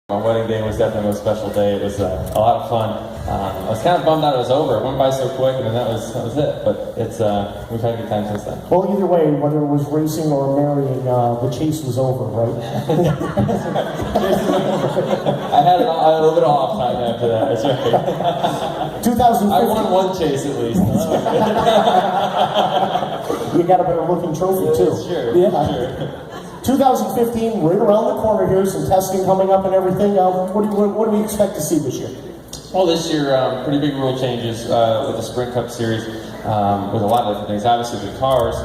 My wedding day was definitely a special day. It was a lot of fun. I was kind of bummed out it was over. It went by so quick, and then that was it. But it's we've had a good time since then. Well, either way, whether it was racing or marrying, the chase was over, right? I had a little bit of off time after that. That's right. 2015. I won one chase at least. You got a better looking trophy too. Sure. Yeah. Sure. 2015, right around the corner here, some testing coming up and everything. What do we expect to see this year? Well, this year, pretty big rule changes with the Sprint Cup Series, with a lot of different things. Obviously, the cars,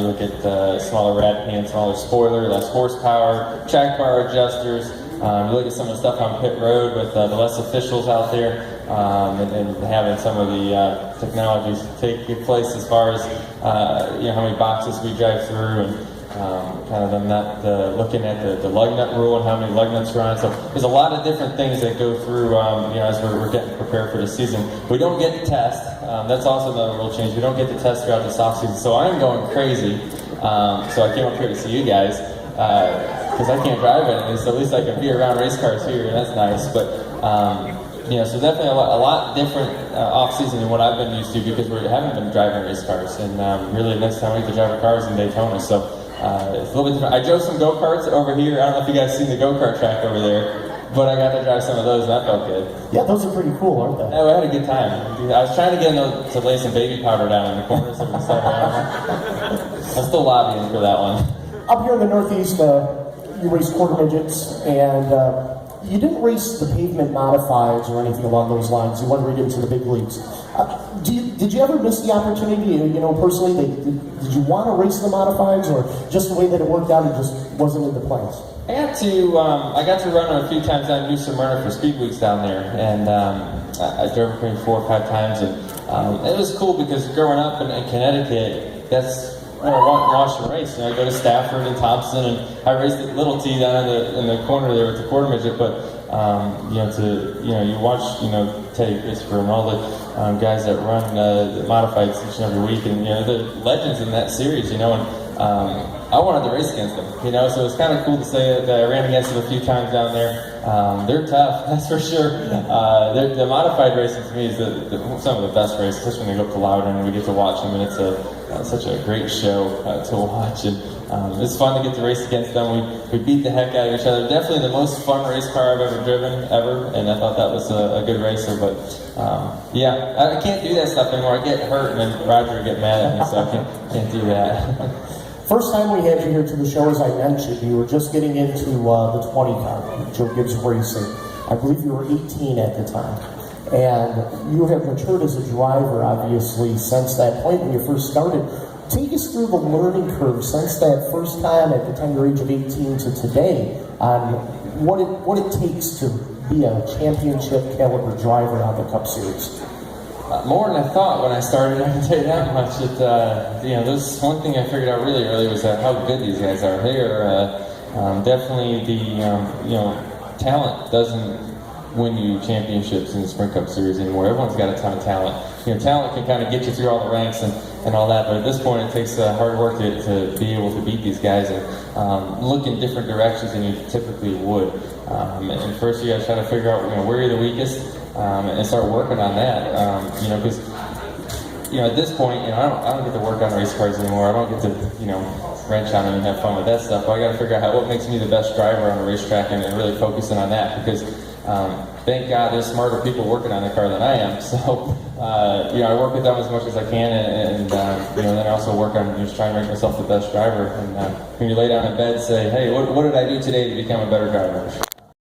you look at smaller rad pan, smaller spoiler, less horsepower, track bar adjusters. You look at some of the stuff on pit road with the less officials out there, and having some of the technologies take place as far as how many boxes we drive through, and kind of looking at the lug nut rule and how many lug nuts are on. So there's a lot of different things that go through as we're getting prepared for the season. We don't get to test. That's also another rule change. We don't get to test throughout this off season. So I'm going crazy. So I came up here to see you guys because I can't drive anything. So at least I can be around race cars here, and that's nice. But so definitely a lot different off-season than what I've been used to, because we haven't been driving race cars, and really next time we get to drive our cars in Daytona. So it's a little bit different. I drove some go-karts over here. I don't know if you guys seen the go-kart track over there, but I got to drive some of those, and that felt good. Yeah, those are pretty cool, aren't they? Yeah, we had a good time. I was trying to get them to lay some baby powder down in the corners of the stuff around. I'm still lobbying for that one. Up here in the Northeast, you race quarter midgets, and you didn't race the pavement modifieds or anything along those lines. You went right into the big leagues. Did you ever miss the opportunity, personally? Did you want to race the modifieds, or just the way that it worked out, it just wasn't in the plans? I got to run a few times down New Smyrna for speed weeks down there, and I drove maybe 4 or 5 times, and it was cool because growing up in Connecticut, that's where I watched and race. I go to Stafford and Thompson, and I raced at Little T down in the corner there with the quarter midget. But you watch Teddy Christopher and all the guys that run the modified each and every week, and the legends in that series. And I wanted to race against them. So it's kind of cool to say that I ran against them a few times down there. They're tough, that's for sure. The modified racing to me is some of the best races, especially when they go up to Loudon and we get to watch them, and it's such a great show to watch, and it's fun to get to race against them. We beat the heck out of each other. Definitely the most fun race car I've ever driven, and I thought that was a good racer. But I can't do that stuff anymore. I get hurt, and then Roger would get mad at me, so I can't do that. First time we had you here to the show, as I mentioned, you were just getting into the 20 car, Joe Gibbs Racing. I believe you were 18 at the time. And you have matured as a driver, obviously, since that point when you first started. Take us through the learning curve since that first time at the tender age of 18 to today on what it takes to be a championship caliber driver on the Cup Series. More than I thought when I started, I can tell you that much. This one thing I figured out really early was how good these guys are. They are definitely talent doesn't win you championships in the Sprint Cup Series anymore. Everyone's got a ton of talent. Talent can kind of get you through all the ranks and all that, but at this point it takes hard work to be able to beat these guys and look in different directions than you typically would. And first you got to try to figure out where you're the weakest, and start working on that. Because at this point, I don't get to work on race cars anymore. I don't get to wrench on them and have fun with that stuff. But I got to figure out what makes me the best driver on a racetrack, and really focusing on that, because thank God there's smarter people working on the car than I am. So I work with them as much as I can, and then I also work on just trying to make myself the best driver. And when you lay down in bed, say, hey, what did I do today to become a better driver?